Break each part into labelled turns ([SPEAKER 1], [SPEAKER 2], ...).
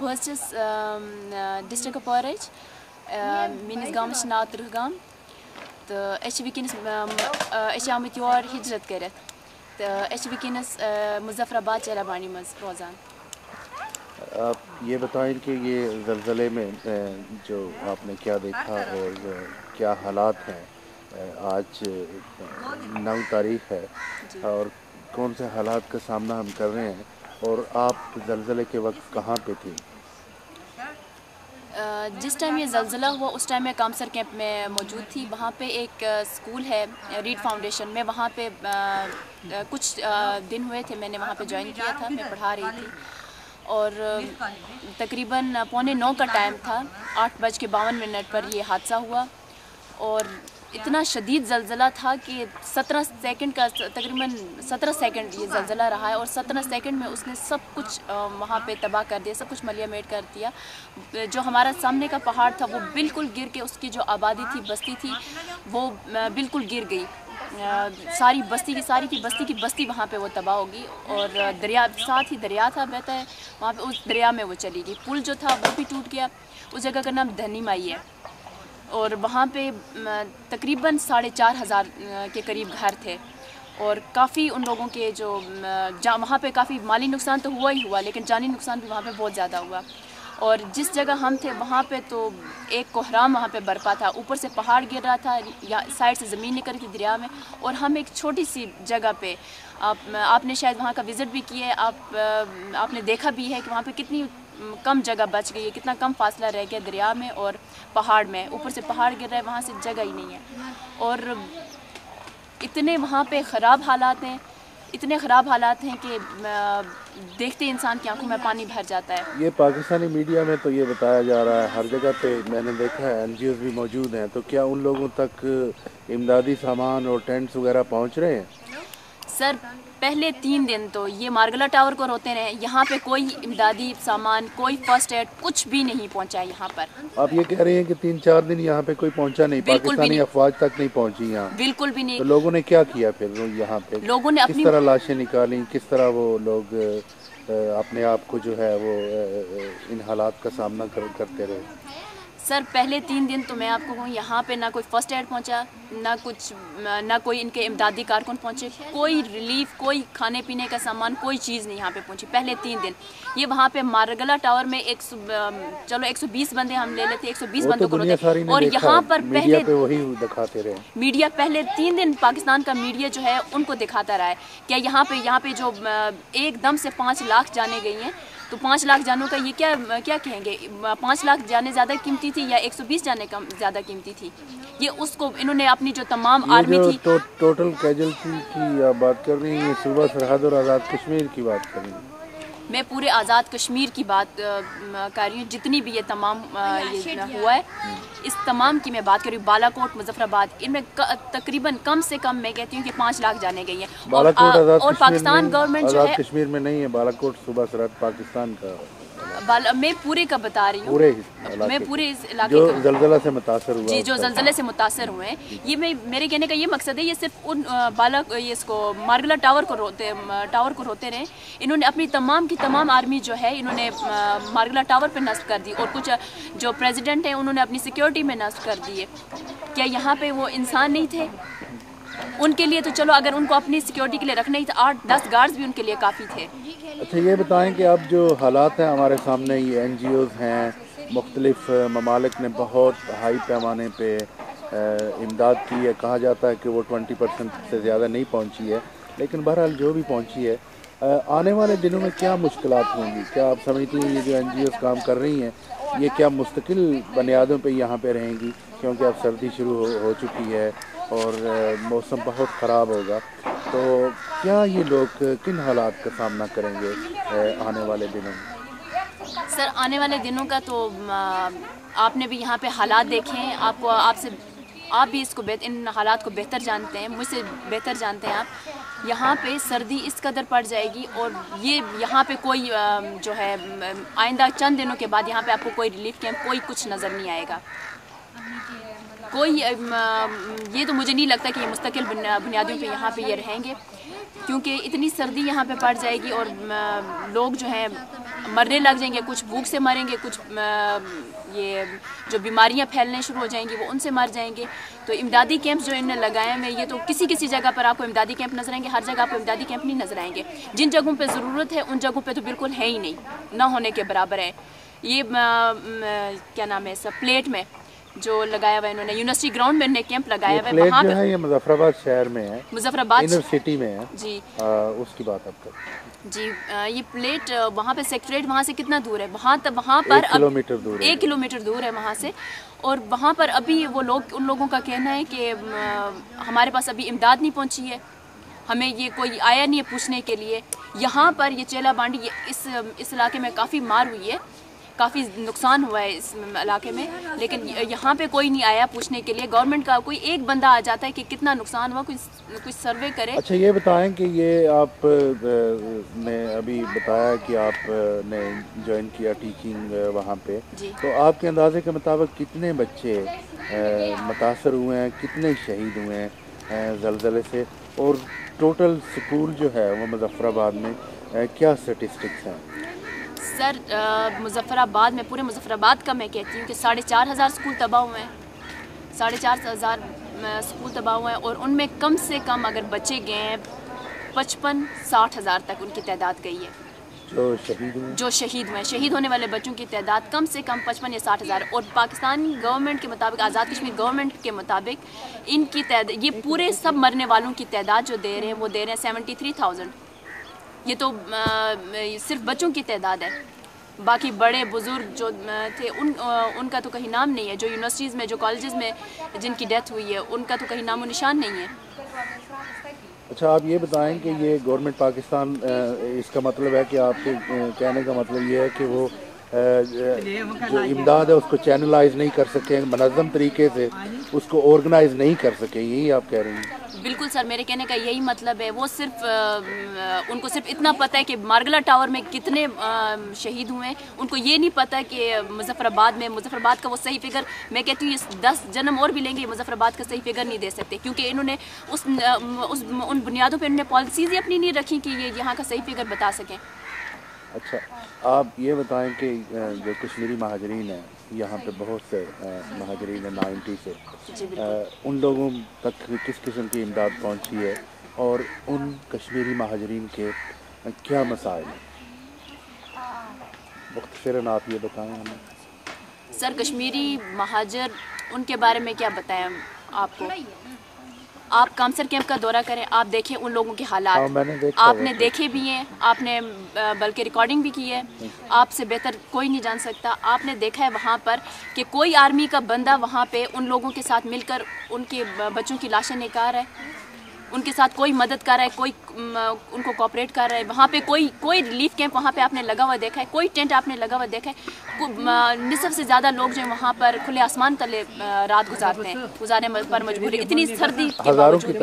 [SPEAKER 1] بہٕ حظ چھَس ڈِسٹرٛک کُپوارہٕچ. میٛٲنِس گامَس چھِ ناو تٕرٛہ تہٕ أسۍ چھِ وٕنکیٚنَس أسۍ چھِ آمٕتۍ یور ہِجرت کٔرِتھ تہٕ أسۍ چھِ وٕنکیٚنَس مُظفرآباد چیلا بانڈی منٛز روزان.
[SPEAKER 2] آپ یہ بتائیں کہ یہ زلزلے میں جو آپ نے کیا دیکھا اور کیا حالات ہیں، آج 9 تاریخ ہے اور کون سے حالات کا سامنا ہم کر رہے ہیں، اور آپ زلزلے کے وقت کہاں پہ تھی؟
[SPEAKER 1] جس ٹائم یہ زلزلہ ہوا اس ٹائم میں کامسر کیمپ میں موجود تھی. وہاں پہ ایک اسکول ہے ریڈ فاؤنڈیشن میں، وہاں پہ کچھ دن ہوئے تھے میں نے وہاں پہ جوائن کیا تھا. میں پڑھا رہی تھی اور تقریباً 8:45 کا ٹائم تھا. 8:52 پر یہ حادثہ ہوا اور اتنا شدید زلزلہ تھا کہ 17 سیکنڈ کا تقریباً 17 سیکنڈ یہ زلزلہ رہا ہے، اور 17 سیکنڈ میں اس نے سب کچھ وہاں پہ تباہ کر دیا، سب کچھ ملیہ میٹ کر دیا. جو ہمارا سامنے کا پہاڑ تھا وہ بالکل گر کے اس کی جو آبادی تھی، بستی تھی، وہ بالکل گر گئی. ساری بستی کی بستی وہاں پہ وہ تباہ ہوگی. اور دریا ساتھ ہی دریا تھا بہتا ہے وہاں پہ، اس دریا میں وہ چلی گئی. پل جو تھا وہ بھی ٹوٹ گیا. اس جگہ کا نام دھنی مائی ہے، اور وہاں پہ تقریباً 4,500 کے قریب گھر تھے، اور کافی ان لوگوں کے جو وہاں پہ کافی مالی نقصان تو ہوا ہی ہوا، لیکن جانی نقصان بھی وہاں پہ بہت زیادہ ہوا. اور جس جگہ ہم تھے وہاں پہ تو ایک کوہرام وہاں پہ برپا تھا، اوپر سے پہاڑ گر رہا تھا، یا سائڈ سے زمین نکل رہی تھی دریا میں، اور ہم ایک چھوٹی سی جگہ پہ آپ نے شاید وہاں کا وزٹ بھی کیا ہے، آپ نے دیکھا بھی ہے کہ وہاں پہ کتنی کم جگہ بچ گئی ہے، کتنا کم فاصلہ رہ گیا دریا میں اور پہاڑ میں. اوپر سے پہاڑ گر رہا ہے، وہاں سے جگہ ہی نہیں ہے. اور اتنے وہاں پہ خراب حالات ہیں کہ دیکھتے انسان کی آنکھوں میں پانی بھر جاتا ہے.
[SPEAKER 2] یہ پاکستانی میڈیا میں تو یہ بتایا جا رہا ہے، ہر جگہ پہ میں نے دیکھا ہے NGOs بھی موجود ہیں، تو کیا ان لوگوں تک امدادی سامان اور ٹینٹس وغیرہ پہنچ رہے ہیں؟
[SPEAKER 1] سر پہلے 3 دن تو یہ مارگلا ٹاور کو روتے رہے، یہاں پہ کوئی امدادی سامان، کوئی فرسٹ ایڈ کچھ بھی نہیں پہنچا یہاں پر.
[SPEAKER 2] آپ یہ کہہ رہے ہیں کہ 3-4 دن یہاں پہ کوئی پہنچا نہیں، پاکستانی افواج تک نہیں پہنچی یہاں؟
[SPEAKER 1] بالکل بھی نہیں.
[SPEAKER 2] تو لوگوں نے کیا کیا پھر یہاں پہ؟
[SPEAKER 1] لوگوں نے
[SPEAKER 2] کس طرح لاشیں نکالیں، کس طرح وہ لوگ اپنے آپ کو جو ہے وہ ان حالات کا سامنا کرتے رہے؟
[SPEAKER 1] سر پہلے 3 دن تو میں آپ کو کہوں یہاں پہ نہ کوئی فرسٹ ایڈ پہنچا، نہ کوئی ان کے امدادی کارکن پہنچے، کوئی ریلیف، کوئی کھانے پینے کا سامان، کوئی چیز نہیں یہاں پہ پہنچی پہلے 3 دن. یہ وہاں پہ مارگلا ٹاور میں 120 بندے ہم لے لیتے، 120 بندوں کو روتے، اور یہاں پر
[SPEAKER 2] وہی دکھاتے رہے.
[SPEAKER 1] میڈیا پہلے 3 دن پاکستان کا میڈیا جو ہے ان کو دکھاتا رہا ہے کیا یہاں پہ جو ایک دم سے 5 لاکھ جانے گئی ہیں، تو 5 لاکھ جانوں کا یہ کیا کہیں گے؟ 5 لاکھ جانے زیادہ قیمتی تھی یا 120 جانے کم زیادہ قیمتی تھی؟ یہ اس کو انہوں نے اپنی جو تمام آرمی تھی،
[SPEAKER 2] ٹوٹل کیجولٹی کی آپ بات کر رہی ہیں، صوبہ سرحد اور آزاد کشمیر کی بات کر رہی ہیں؟
[SPEAKER 1] میں پورے آزاد کشمیر کی بات کر رہی ہوں. جتنی بھی یہ تمام یہ ہوا ہے، اس تمام کی میں بات کر رہی ہوں. بالا کوٹ، مظفرآباد، ان میں تقریباً کم سے کم میں کہتی ہوں کہ 5 لاکھ جانے گئی ہیں. اور پاکستان گورنمنٹ جو ہے،
[SPEAKER 2] آزاد کشمیر میں نہیں ہے، بالا کوٹ صوبہ سرحد پاکستان کا.
[SPEAKER 1] میں پورے کا بتا رہی ہوں، میں پورے اس علاقے
[SPEAKER 2] جو زلزلہ سے متاثر ہوا،
[SPEAKER 1] جی جو زلزلے سے متاثر ہوئے ہیں. یہ میرے کہنے کا یہ مقصد ہے، یہ صرف ان اس کو مارگلا ٹاور کو روتے رہے. انہوں نے اپنی تمام کی تمام آرمی جو ہے انہوں نے مارگلا ٹاور پہ نصب کر دی، اور کچھ جو پریزیڈنٹ ہیں انہوں نے اپنی سیکیورٹی میں نصب کر دیے. کیا یہاں پہ وہ انسان نہیں تھے؟ ان کے لیے تو چلو اگر ان کو اپنی سیکیورٹی کے لیے رکھنا ہی تھا، 8-10 گارڈز بھی ان کے لیے کافی تھے.
[SPEAKER 2] اچھا یہ بتائیں کہ اب جو حالات ہیں ہمارے سامنے، یہ NGOs ہیں، مختلف ممالک نے بہت ہائی پیمانے پہ امداد کی ہے. کہا جاتا ہے کہ وہ 20% سے زیادہ نہیں پہنچی ہے، لیکن بہرحال جو بھی پہنچی ہے. آنے والے دنوں میں کیا مشکلات ہوں گی؟ کیا آپ سمجھتی ہیں یہ جو NGOs کام کر رہی ہیں یہ کیا مستقل بنیادوں پہ یہاں پہ رہیں گی؟ کیونکہ اب سردی شروع ہو چکی ہے اور موسم بہت خراب ہوگا، تو کیا یہ لوگ کن حالات کا سامنا کریں گے آنے والے دنوں میں؟
[SPEAKER 1] سر آنے والے دنوں کا تو آپ نے بھی یہاں پہ حالات دیکھے ہیں، آپ بھی اس کو ان حالات کو بہتر جانتے ہیں، مجھ سے بہتر جانتے ہیں آپ۔ یہاں پہ سردی اس قدر پڑ جائے گی، اور یہ یہاں پہ کوئی جو ہے آئندہ چند دنوں کے بعد یہاں پہ آپ کو کوئی ریلیف کیمپ کوئی کچھ نظر نہیں آئے گا، کوئی یہ تو مجھے نہیں لگتا کہ یہ مستقل بنیادوں پہ یہاں پہ یہ رہیں گے، کیونکہ اتنی سردی یہاں پہ پڑ جائے گی اور لوگ جو ہیں مرنے لگ جائیں گے، کچھ بھوک سے مریں گے، کچھ یہ جو بیماریاں پھیلنے شروع ہو جائیں گی وہ ان سے مر جائیں گے۔ تو امدادی کیمپس جو انہوں نے لگائے ہیں، یہ تو کسی جگہ پر آپ کو امدادی کیمپ نظر آئیں گے، ہر جگہ آپ کو امدادی کیمپ نہیں نظر آئیں گے۔ جن جگہوں پہ ضرورت ہے ان جگہوں پہ تو بالکل ہے ہی نہیں، نہ ہونے کے برابر ہے۔ یہ کیا نام ہے سب پلیٹ میں جو لگایا ہوا ہے انہوں نے، یونیورسٹی گراؤنڈ میں انہوں نے کیمپ لگایا ہوا ہے، وہاں پہ
[SPEAKER 2] یہ مظفر آباد شہر میں ہے،
[SPEAKER 1] مظفر آباد
[SPEAKER 2] انر سٹی میں ہے
[SPEAKER 1] جی،
[SPEAKER 2] اس کی بات آپ کریں
[SPEAKER 1] جی یہ پلیٹ وہاں پہ سیکٹریٹ وہاں سے کتنا دور ہے؟ وہاں پر
[SPEAKER 2] 1 کلومیٹر دور ہے،
[SPEAKER 1] 1 کلومیٹر دور ہے وہاں سے، اور وہاں پر ابھی وہ لوگ، ان لوگوں کا کہنا ہے کہ ہمارے پاس ابھی امداد نہیں پہنچی ہے، ہمیں یہ کوئی آیا نہیں ہے پوچھنے کے لیے۔ یہاں پر یہ چیلا بانڈی اس علاقے میں کافی مار ہوئی ہے، کافی نقصان ہوا ہے اس علاقے میں، لیکن یہاں پہ کوئی نہیں آیا پوچھنے کے لیے۔ گورنمنٹ کا کوئی ایک بندہ آ جاتا ہے کہ کتنا نقصان ہوا، کوئی سروے کرے۔
[SPEAKER 2] اچھا یہ بتائیں کہ یہ آپ نے ابھی بتایا کہ آپ نے جوائن کیا ٹیچنگ وہاں پہ، تو آپ کے اندازے کے مطابق کتنے بچے متاثر ہوئے ہیں، کتنے شہید ہوئے ہیں زلزلے سے، اور ٹوٹل سکول جو ہے وہ مظفر آباد میں کیا اسٹیٹسٹکس ہیں؟
[SPEAKER 1] سر مظفر آباد میں، پورے مظفر آباد کا میں کہتی ہوں کہ 4,500 اسکول تباہ ہوئے ہیں، 4,500 اسکول تباہ ہوئے ہیں، اور ان میں کم سے کم اگر بچے گئے ہیں 55-60 ہزار تک ان کی تعداد گئی ہے جو شہید ہوئے ہیں۔ شہید ہونے والے بچوں کی تعداد کم سے کم 55 یا 60 ہزار، اور پاکستانی گورنمنٹ کے مطابق، آزاد کشمیر گورنمنٹ کے مطابق ان کی تعداد، یہ پورے سب مرنے والوں کی تعداد جو دے رہے ہیں وہ دے رہے ہیں 73,000۔ یہ تو صرف بچوں کی تعداد ہے، باقی بڑے بزرگ جو تھے ان کا تو کہیں نام نہیں ہے، جو یونیورسٹیز میں، جو کالجز میں جن کی ڈیتھ ہوئی ہے ان کا تو کہیں نام و نشان نہیں ہے۔
[SPEAKER 2] اچھا آپ یہ بتائیں کہ یہ گورنمنٹ پاکستان، اس کا مطلب ہے کہ آپ کے کہنے کا مطلب یہ ہے کہ وہ جو امداد ہے اس کو چینلائز نہیں کر سکے، منظم طریقے سے اس کو آرگنائز نہیں کر سکے، یہی آپ کہہ رہی ہیں؟
[SPEAKER 1] بالکل سر، میرے کہنے کا یہی مطلب ہے۔ وہ صرف ان کو صرف اتنا پتہ ہے کہ مارگلا ٹاور میں کتنے شہید ہوئے ہیں، ان کو یہ نہیں پتہ کہ مظفر آباد کا وہ صحیح فگر، میں کہتی ہوں یہ 10 جنم اور بھی لیں گے، مظفر آباد کا صحیح فگر نہیں دے سکتے، کیونکہ انہوں نے ان بنیادوں پہ انہوں نے پالیسیز ہی اپنی نہیں رکھی کہ یہ یہاں کا صحیح فگر بتا سکیں۔
[SPEAKER 2] اچھا آپ یہ بتائیں کہ جو کشمیری مہاجرین ہیں، یہاں پہ بہت سے مہاجرین ہیں 90 سے، ان لوگوں تک کس قسم کی امداد پہنچی ہے، اور ان کشمیری مہاجرین کے کیا مسائل ہیں؟ مختصراً آپ یہ بتائیں ہمیں۔
[SPEAKER 1] سر کشمیری مہاجر، ان کے بارے میں کیا بتائیں آپ کو؟ آپ کامسر کیمپ کا دورہ کریں، آپ دیکھیں ان لوگوں کے حالات، آپ نے دیکھے بھی ہیں، آپ نے بلکہ ریکارڈنگ بھی کی ہے، آپ سے بہتر کوئی نہیں جان سکتا۔ آپ نے دیکھا ہے وہاں پر کہ کوئی آرمی کا بندہ وہاں پہ ان لوگوں کے ساتھ مل کر ان کے بچوں کی لاشیں نکال رہا ہے، ان کے ساتھ کوئی مدد کر رہا ہے، کوئی ان کو کوآپریٹ کر رہا ہے۔ وہاں پہ کوئی ریلیف کیمپ وہاں پہ آپ نے لگا ہوا دیکھا ہے، کوئی ٹینٹ آپ نے لگا ہوا دیکھا ہے؟ نصف سے زیادہ لوگ جو ہیں وہاں پر کھلے آسمان تلے رات گزارنے پر مجبور ہیں، اتنی سردی کے باوجود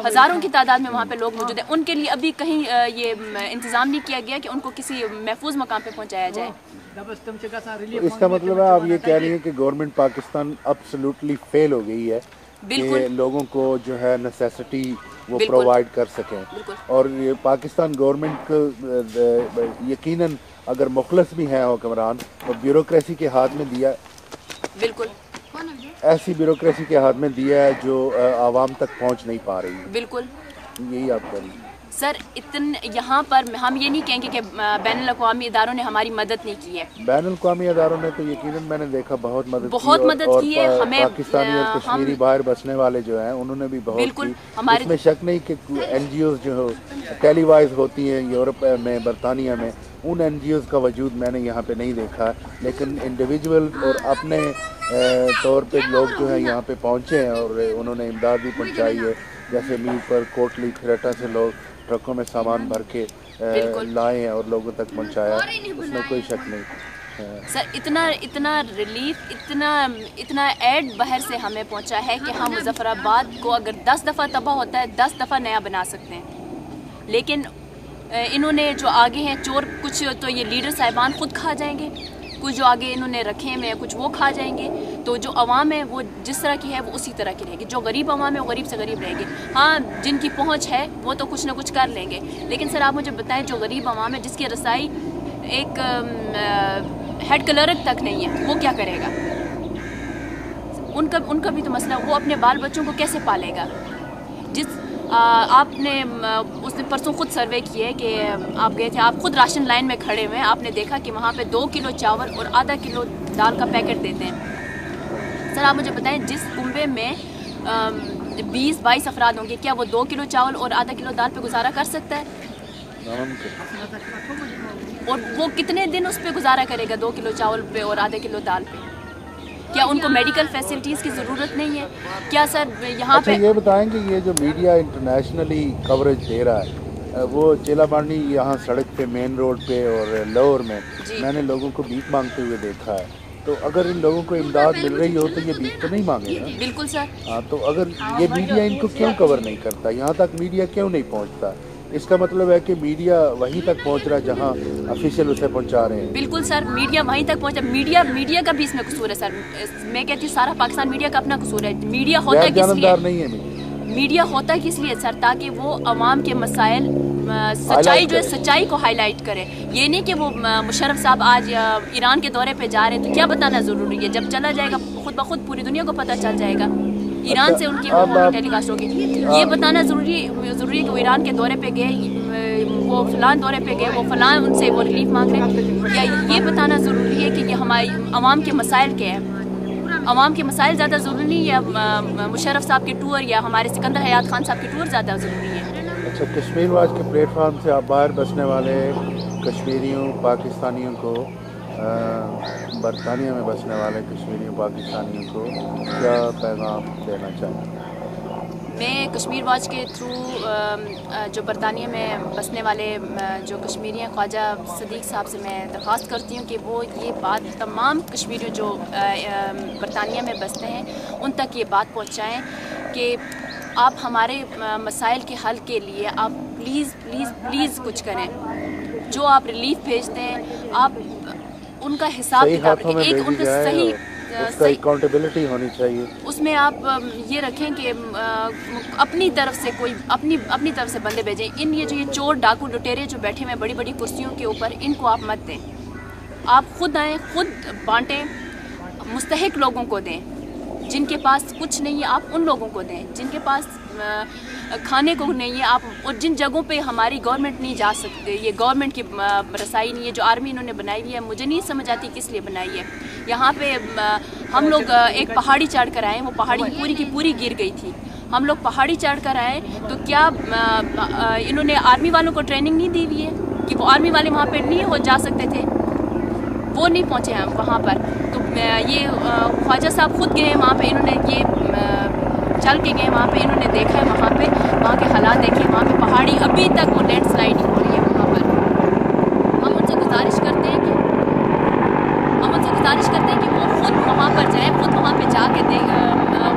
[SPEAKER 1] ہزاروں کی تعداد میں وہاں پہ لوگ موجود ہیں۔ ان کے لیے ابھی کہیں یہ انتظام نہیں کیا گیا کہ ان کو کسی محفوظ مقام پہ پہنچایا جائے۔
[SPEAKER 2] اس کا مطلب ہے آپ یہ کہہ رہی ہیں کہ گورنمنٹ پاکستان ابسولوٹلی فیل ہو گئی ہے کہ لوگوں کو جو ہے نیسیسٹی وہ پرووائڈ کر سکیں، اور یہ پاکستان گورنمنٹ یقیناً اگر مخلص بھی ہیں حکمران، تو بیوروکریسی کے ہاتھ میں دیا،
[SPEAKER 1] بالکل
[SPEAKER 2] ایسی بیوروکریسی کے ہاتھ میں دیا ہے جو عوام تک پہنچ نہیں پا رہی ہے۔
[SPEAKER 1] بالکل
[SPEAKER 2] یہی آپ کہہ رہی ہیں
[SPEAKER 1] سر۔ یہاں پر ہم یہ نہیں کہیں گے کہ بین الاقوامی اداروں نے ہماری مدد نہیں کی ہے،
[SPEAKER 2] بین الاقوامی اداروں نے تو یقیناً میں نے دیکھا بہت مدد کی ہے، ہمیں پاکستانی اور کشمیری باہر بسنے والے جو ہیں انہوں نے بھی بہت کی، اس میں شک نہیں کہ این جی اوز جو ٹیلی وائز ہوتی ہیں یورپ میں، برطانیہ میں، ان این جی اوز کا وجود میں نے یہاں پہ نہیں دیکھا، لیکن انڈیویجول اور اپنے طور پہ لوگ جو ہیں یہاں پہ پہنچے ہیں اور انہوں نے امداد بھی پہنچائی ہے، جیسے میر پر کوٹلی کھریٹا سے لوگ ٹرکوں میں سامان بھر کے لائیں اور لوگوں تک پہنچایا، اس میں کوئی شک نہیں۔
[SPEAKER 1] سر اتنا ریلیف اتنا ایڈ باہر سے ہمیں پہنچا ہے کہ ہم مظفر آباد کو اگر 10 دفعہ تباہ ہوتا ہے 10 دفعہ نیا بنا سکتے ہیں، لیکن انہوں نے جو آگے ہیں چور، کچھ تو یہ لیڈر صاحبان خود کھا جائیں گے، کچھ جو آگے انہوں نے رکھے ہیں کچھ وہ کھا جائیں گے، تو جو عوام ہے وہ جس طرح کی ہے وہ اسی طرح کی رہے گی، جو غریب عوام ہے وہ غریب سے غریب رہے گی۔ ہاں جن کی پہنچ ہے وہ تو کچھ نہ کچھ کر لیں گے، لیکن سر آپ مجھے بتائیں جو غریب عوام ہے جس کی رسائی ایک ہیڈ کلرک تک نہیں ہے، وہ کیا کرے گا؟ ان کا بھی تو مسئلہ، وہ اپنے بال بچوں کو کیسے پالے گا؟ آپ نے اس نے پرسوں خود سروے کیے کہ آپ گئے تھے، آپ خود راشن لائن میں کھڑے ہوئے ہیں، آپ نے دیکھا کہ وہاں پہ 2 کلو چاول اور آدھا کلو دال کا پیکٹ دیتے ہیں۔ سر آپ مجھے بتائیں جس کنبے میں 20-22 افراد ہوں گے، کیا وہ 2 کلو چاول اور آدھا کلو دال پہ گزارا کر سکتا ہے؟ اور وہ کتنے دن اس پہ گزارا کرے گا 2 کلو چاول پہ اور آدھا کلو دال پہ؟ کیا ان کو میڈیکل فیسلٹیز کی ضرورت نہیں ہے؟ کیا سر یہاں پہ
[SPEAKER 2] یہ بتائیں کہ یہ جو میڈیا انٹرنیشنلی کوریج دے رہا ہے، وہ چیلا بانڈی یہاں سڑک پہ مین روڈ پہ اور لور میں میں نے لوگوں کو بھیک مانگتے ہوئے دیکھا ہے، تو اگر ان لوگوں کو امداد مل رہی ہو تو یہ بھیک تو نہیں مانگے گا؟
[SPEAKER 1] بالکل سر۔
[SPEAKER 2] ہاں، تو اگر یہ میڈیا ان کو کیوں کور نہیں کرتا، یہاں تک میڈیا کیوں نہیں پہنچتا؟ اس کا مطلب ہے کہ میڈیا وہیں تک پہنچ رہا ہے جہاں آفیشیل اسے پہنچا رہے ہیں۔
[SPEAKER 1] بالکل سر، میڈیا وہیں تک پہنچا، میڈیا کا بھی اس میں قصور ہے سر، میں کہتی ہوں سارا پاکستان میڈیا کا اپنا قصور ہے۔ میڈیا ہوتا کس لیے؟ میڈیا ہوتا کس لیے سر؟ تاکہ وہ عوام کے مسائل سچائی جو ہے سچائی کو ہائی لائٹ کرے، یہ نہیں کہ وہ مشرف صاحب آج ایران کے دورے پہ جا رہے ہیں تو کیا بتانا ضروری ہے؟ جب چلا جائے گا خود بخود پوری دنیا کو پتہ چل جائے گا، ایران سے ان کی ٹیلی کاسٹ ہوگی۔ یہ بتانا ضروری ہے کہ وہ ایران کے دورے پہ گئے، وہ فلان دورے پہ گئے، وہ فلان ان سے وہ ریلیف مانگ رہے ہیں، یا یہ بتانا ضروری ہے کہ یہ ہماری عوام کے مسائل کیا ہیں؟ عوام کے مسائل زیادہ ضروری نہیں، یا مشرف صاحب کے ٹور یا ہمارے سکندر حیات خان صاحب کے ٹور زیادہ ضروری ہے؟
[SPEAKER 2] اچھا، کشمیر واچ کے پلیٹ فارم سے آپ باہر بسنے والے کشمیریوں پاکستانیوں کو، برطانیہ میں بسنے والے کشمیریوں پاکستانیوں کو کیا پیغام دینا چاہیں؟
[SPEAKER 1] میں کشمیر واچ کے تھرو جو برطانیہ میں بسنے والے جو کشمیری ہیں، خواجہ صدیق صاحب سے میں درخواست کرتی ہوں کہ وہ یہ بات تمام کشمیری جو برطانیہ میں بستے ہیں ان تک یہ بات پہنچائیں کہ آپ ہمارے مسائل کے حل کے لیے آپ پلیز پلیز پلیز کچھ کریں۔ جو آپ ریلیف بھیجتے ہیں آپ ان کا حساب کتاب رکھیں، ایک ان کا صحیح
[SPEAKER 2] اکاؤنٹیبلٹی ہونی چاہیے،
[SPEAKER 1] اس میں آپ یہ رکھیں کہ اپنی طرف سے کوئی اپنی طرف سے بندے بھیجیں۔ یہ چور ڈاکو لٹیرے جو بیٹھے ہوئے بڑی بڑی کرسیوں کے اوپر، ان کو آپ مت دیں، آپ خود آئیں، خود بانٹیں، مستحق لوگوں کو دیں، جن کے پاس کچھ نہیں ہے آپ ان لوگوں کو دیں، جن کے پاس کھانے کو نہیں ہے آپ، اور جن جگہوں پہ ہماری گورنمنٹ نہیں جا سکتے، یہ گورنمنٹ کی رسائی نہیں ہے، جو آرمی انہوں نے بنائی ہوئی ہے، مجھے نہیں سمجھ آتی کس لیے بنائی ہے۔ یہاں پہ ہم لوگ ایک پہاڑی چڑھ کر آئے، وہ پہاڑی پوری کی پوری گر گئی تھی، ہم لوگ پہاڑی چڑھ کر آئے تو کیا انہوں نے آرمی والوں کو ٹریننگ نہیں دی ہوئی ہے کہ وہ آرمی والے وہاں پہ نہیں ہو جا سکتے تھے؟ وہ نہیں پہنچے ہیں وہاں پر، تو یہ خواجہ صاحب خود گئے وہاں پہ، انہوں نے یہ چل کے گئے وہاں پہ، انہوں نے دیکھا ہے وہاں پہ، وہاں کے حالات دیکھے، وہاں پہ پہاڑی ابھی تک وہ لینڈ سلائڈنگ ہو رہی ہے وہاں پر۔ ہم ان سے گزارش کرتے ہیں کہ وہ خود وہاں پر جائیں، خود وہاں پہ جا کے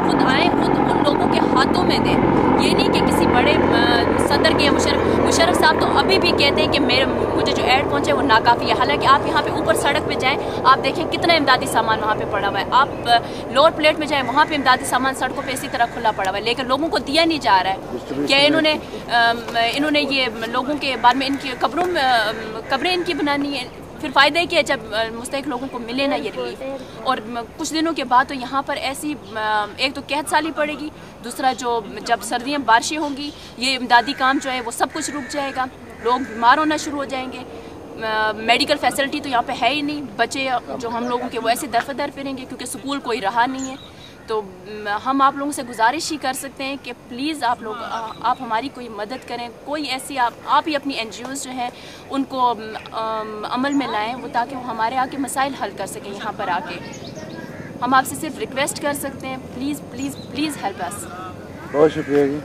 [SPEAKER 1] خود آئیں، خود ان لوگوں کے ہاتھوں میں دیں، یہ نہیں کہ کسی بڑے صدر کے مشرف صاحب تو ابھی بھی کہتے ہیں کہ مجھے جو ایڈ پہنچے وہ ناکافی ہے، حالانکہ آپ یہاں پہ اوپر سڑک پہ جائیں، آپ دیکھیں کتنا امدادی سامان وہاں پہ پڑا ہوا ہے، آپ لوور پلیٹ میں جائیں وہاں پہ امدادی سامان سڑکوں پہ اسی طرح کھلا پڑا ہوا ہے، لیکن لوگوں کو دیا نہیں جا رہا ہے۔ کیا انہوں نے یہ لوگوں کے بارے میں ان کی قبریں ان کی بنانی ہے؟ پھر فائدہ ہے کہ جب مستحق لوگوں کو ملے نا یہ ریلیف، اور کچھ دنوں کے بعد تو یہاں پر ایسی ایک تو قحط سالی پڑے گی، دوسرا جب سردیاں بارشیں ہوں گی، یہ امدادی کام جو ہے وہ سب کچھ رک جائے گا، لوگ بیمار ہونا شروع ہو جائیں گے، میڈیکل فیسلٹی تو یہاں پہ ہے ہی نہیں، بچے جو ہم لوگوں کے وہ ایسے درفدر پھریں گے کیونکہ سکول کوئی رہا نہیں ہے۔ تو ہم آپ لوگوں سے گزارش ہی کر سکتے ہیں کہ پلیز آپ ہماری کوئی مدد کریں، کوئی ایسی آپ ہی اپنی NGOs جو ہیں ان کو عمل میں لائیں، وہ تاکہ وہ ہمارے آ کے مسائل حل کر سکیں۔ یہاں پر آ کے ہم آپ سے صرف ریکویسٹ کر سکتے ہیں، please please please help us.
[SPEAKER 2] بہت شکریہ جی۔